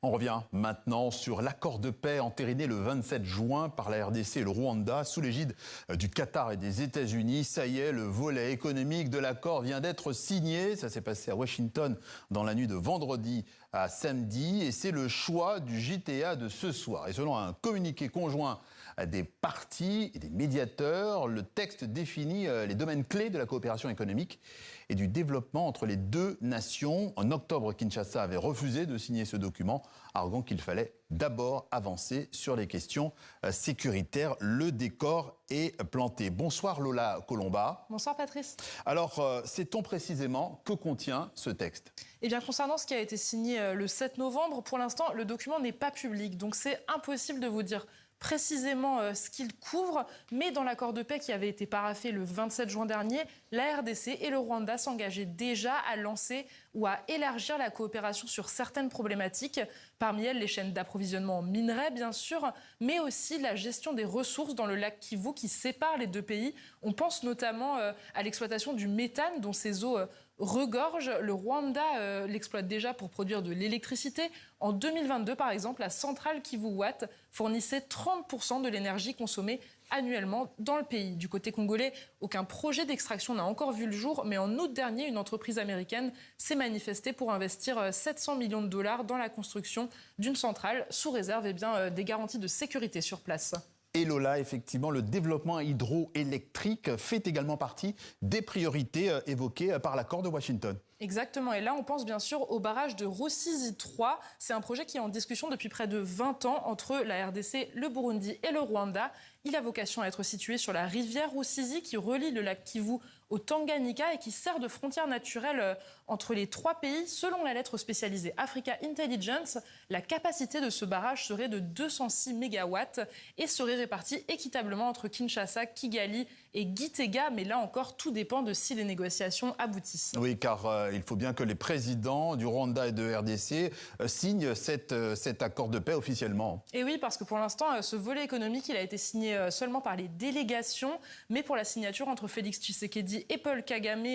On revient maintenant sur l'accord de paix entériné le 27 juin par la RDC et le Rwanda sous l'égide du Qatar et des États-Unis. Ça y est, le volet économique de l'accord vient d'être signé. Ça s'est passé à Washington dans la nuit de vendredi à samedi et c'est le choix du JTA de ce soir. Et selon un communiqué conjoint des partis et des médiateurs, le texte définit les domaines clés de la coopération économique et du développement entre les deux nations. En octobre, Kinshasa avait refusé de signer ce document, arguant qu'il fallait d'abord avancer sur les questions sécuritaires. Le décor est planté. Bonsoir Lola Colomba. Bonsoir Patrice. Alors, sait-on précisément que contient ce texte ? Eh bien, concernant ce qui a été signé le 7 novembre, pour l'instant, le document n'est pas public. Donc, c'est impossible de vous dire précisément ce qu'il couvre, mais dans l'accord de paix qui avait été paraphé le 27 juin dernier, la RDC et le Rwanda s'engageaient déjà à lancer ou à élargir la coopération sur certaines problématiques, parmi elles les chaînes d'approvisionnement en minerais bien sûr, mais aussi la gestion des ressources dans le lac Kivu qui sépare les deux pays. On pense notamment à l'exploitation du méthane dont ces eaux regorgent. Le Rwanda l'exploite déjà pour produire de l'électricité. En 2022, par exemple, la centrale Kivu Watt fournissait 30% de l'énergie consommée annuellement dans le pays. Du côté congolais, aucun projet d'extraction n'a encore vu le jour, mais en août dernier, une entreprise américaine s'est manifestée pour investir 700 millions de dollars dans la construction d'une centrale, sous réserve des garanties de sécurité sur place. Et Lola, effectivement, le développement hydroélectrique fait également partie des priorités évoquées par l'accord de Washington. Exactement. Et là, on pense bien sûr au barrage de Rusizi 3. C'est un projet qui est en discussion depuis près de 20 ans entre la RDC, le Burundi et le Rwanda. Il a vocation à être situé sur la rivière Rusizi qui relie le lac Kivu au Tanganyika et qui sert de frontière naturelle entre les trois pays. Selon la lettre spécialisée Africa Intelligence, la capacité de ce barrage serait de 206 mégawatts et serait répartie équitablement entre Kinshasa, Kigali et Gitega. Mais là encore, tout dépend de si les négociations aboutissent. Oui, car il faut bien que les présidents du Rwanda et de RDC signent cet accord de paix officiellement. Et oui, parce que pour l'instant, ce volet économique, il a été signé seulement par les délégations. Mais pour la signature entre Félix Tshisekedi et Paul Kagame,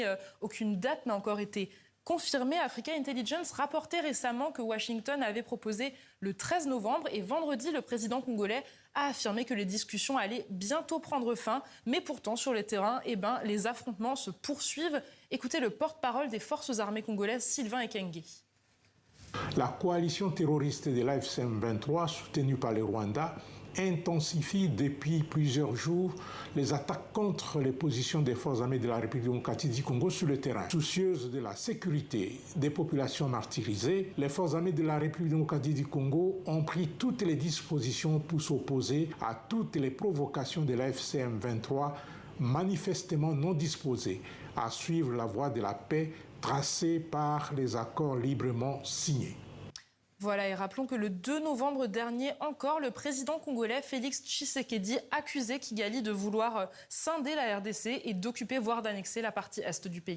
aucune date n'a encore été confirmée. Africa Intelligence rapportait récemment que Washington avait proposé le 13 novembre. Et vendredi, le président congolais a affirmé que les discussions allaient bientôt prendre fin. Mais pourtant, sur le terrain, les affrontements se poursuivent. Écoutez le porte-parole des forces armées congolaises, Sylvain Ekenge. La coalition terroriste de l'AFC/M23, soutenue par le Rwanda, intensifie depuis plusieurs jours les attaques contre les positions des forces armées de la République démocratique du Congo sur le terrain. Soucieuses de la sécurité des populations martyrisées, les forces armées de la République démocratique du Congo ont pris toutes les dispositions pour s'opposer à toutes les provocations de l'AFC/M23 manifestement non disposés à suivre la voie de la paix tracée par les accords librement signés. Voilà, et rappelons que le 2 novembre dernier encore, le président congolais Félix Tshisekedi accusait Kigali de vouloir scinder la RDC et d'occuper, voire d'annexer la partie est du pays.